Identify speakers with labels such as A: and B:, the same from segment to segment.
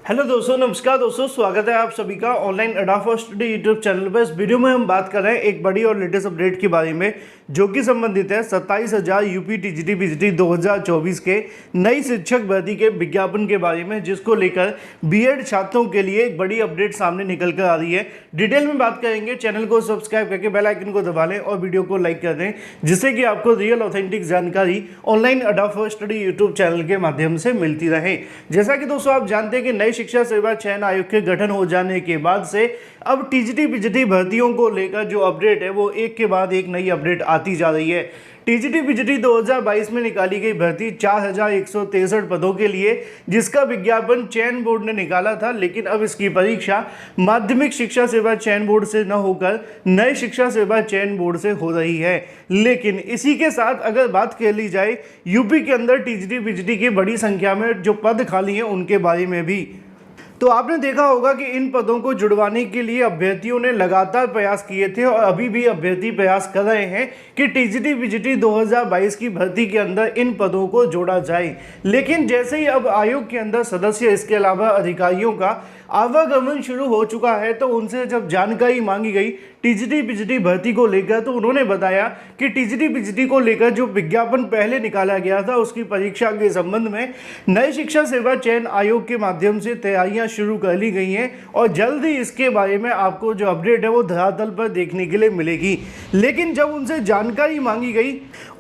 A: Hello दोस्तों, नमस्कार दोस्तों, स्वागत है आप सभी का ऑनलाइन अड्डा फॉर स्टडी यूट्यूब चैनल पर। इस वीडियो में हम बात कर रहे हैं एक बड़ी और लेटेस्ट अपडेट के बारे में जो कि संबंधित है 27,000 यूपी टीजीटी पीजीटी 2024 के नई शिक्षक भर्ती के विज्ञापन के बारे में, जिसको लेकर बीएड छात्रों के लिए एक बड़ी अपडेट सामने निकल कर आ रही है। डिटेल में बात करेंगे। चैनल को सब्सक्राइब करके बेल आइकन को दबा लें और वीडियो को लाइक कर दें, जिससे कि आपको रियल ऑथेंटिक जानकारी ऑनलाइन अड्डा फॉर स्टडी यूट्यूब चैनल के माध्यम से मिलती रहे। जैसा कि दोस्तों आप जानते हैं कि नई शिक्षा सेवा चयन आयोग के गठन हो जाने के बाद से अब टीजीटी पीजीटी भर्तियों को लेकर जो अपडेट है वो एक के बाद एक नई अपडेट आती जा रही है। टीजीटी पीजीटी 2022 में निकाली गई भर्ती 4,163 पदों के लिए, जिसका विज्ञापन चयन बोर्ड ने निकाला था, लेकिन अब इसकी परीक्षा माध्यमिक शिक्षा सेवा चयन बोर्ड से न होकर नई शिक्षा सेवा चयन बोर्ड से हो रही है। लेकिन इसी के साथ अगर बात कर ली जाए यूपी के अंदर टीजीटी पीजीटी की बड़ी संख्या में जो पद खाली हैं उनके बारे में भी, तो आपने देखा होगा कि इन पदों को जुड़वाने के लिए अभ्यर्थियों ने लगातार प्रयास किए थे और अभी भी अभ्यर्थी प्रयास कर रहे हैं कि टीजीटी पीजीटी 2022 की भर्ती के अंदर इन पदों को जोड़ा जाए। लेकिन जैसे ही अब आयोग के अंदर सदस्य, इसके अलावा अधिकारियों का आवागमन शुरू हो चुका है, तो उनसे जब जानकारी मांगी गई टीजीटी पीजीटी भर्ती को लेकर, तो उन्होंने बताया कि टीजीटी पीजीटी को लेकर जो विज्ञापन पहले निकाला गया था उसकी परीक्षा के संबंध में नई शिक्षा सेवा चयन आयोग के माध्यम से तैयारियां शुरू कर ली गई हैं और जल्द ही इसके बारे में आपको जो अपडेट है वो धरातल पर देखने के लिए मिलेगी। लेकिन जब उनसे जानकारी मांगी गई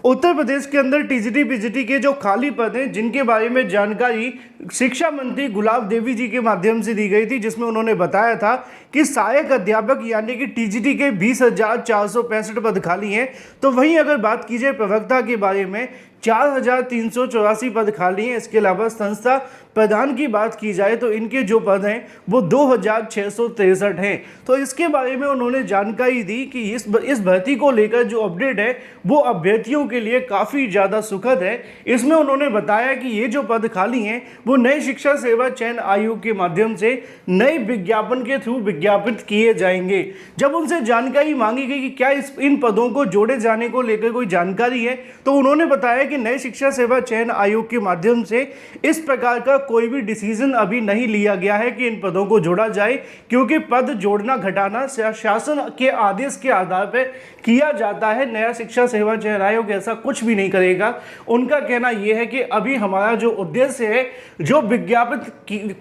A: उत्तर प्रदेश के अंदर टीजीटी पीजीटी के जो खाली पद हैं, जिनके बारे में जानकारी शिक्षा मंत्री गुलाब देवी जी के माध्यम से दी गई थी, जिसमें उन्होंने बताया था कि सहायक अध्यापक यानी कि टीजीटी के 20,465 पद खाली हैं। तो वहीं अगर बात की जाए प्रवक्ता के बारे में 4,384 पद खाली हैं। इसके अलावा संस्था प्रधान की बात की जाए तो इनके जो पद हैं वो 2,663 हैं। तो इसके बारे में उन्होंने जानकारी दी कि इस भर्ती को लेकर जो अपडेट है वो अभ्यर्थियों के लिए काफ़ी ज़्यादा सुखद है। इसमें उन्होंने बताया कि ये जो पद खाली हैं वो नई शिक्षा सेवा चयन आयोग के माध्यम से नए विज्ञापन के थ्रू विज्ञापित किए जाएंगे। जब उनसे जानकारी मांगी गई कि क्या इन पदों को जोड़े जाने को लेकर कोई जानकारी है, तो उन्होंने बताया कि नई शिक्षा सेवा चयन आयोग के माध्यम से इस प्रकार का कोई भी डिसीजन अभी नहीं लिया गया है कि इन पदों को जोड़ा जाए, क्योंकि पद जोड़ना घटाना शासन के आदेश के आधार पर किया जाता है। नया शिक्षा सेवा चयन आयोग ऐसा कुछ भी नहीं करेगा। उनका कहना यह है कि अभी हमारा जो उद्देश्य है, जो विज्ञापित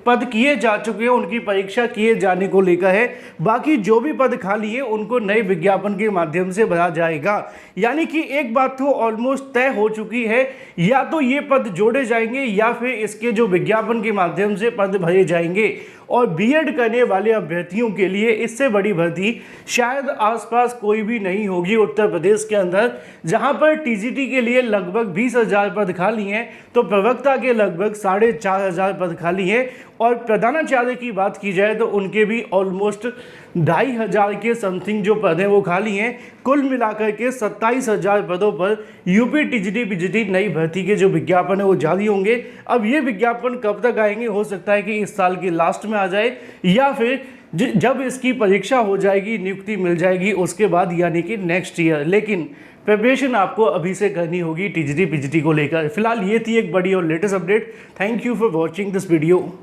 A: पद किए जा चुके हैं उनकी परीक्षा किए जाने को लेकर है। बाकी जो भी पद खाली है उनको नए विज्ञापन के माध्यम से भरा जाएगा। यानी कि एक बात तो ऑलमोस्ट तय हो चुकी है, या तो ये पद जोड़े जाएंगे या फिर इसके जो विज्ञापन के माध्यम से पद भरे जाएंगे। और बीएड करने वाले अभ्यर्थियों के लिए इससे बड़ी भर्ती शायद आसपास कोई भी नहीं होगी उत्तर प्रदेश के अंदर, जहां पर टीजीटी के लिए लगभग 20,000 पद खाली हैं, तो प्रवक्ता के लगभग 4,500 पद खाली हैं। और प्रधानाचार्य की बात की जाए तो उनके भी ऑलमोस्ट 2,500 के समथिंग जो पद हैं वो खाली हैं। कुल मिलाकर के 27,000 पदों पर यूपी टीजीटी पीजीटी नई भर्ती के जो विज्ञापन है वो जारी होंगे। अब ये विज्ञापन कब तक आएंगे, हो सकता है कि इस साल के लास्ट में आ जाए, या फिर जब इसकी परीक्षा हो जाएगी, नियुक्ति मिल जाएगी उसके बाद, यानी कि नेक्स्ट ईयर। लेकिन प्रिपरेशन आपको अभी से करनी होगी टीजीटी पीजीटी को लेकर। फिलहाल ये थी एक बड़ी और latest update. Thank you for watching this video.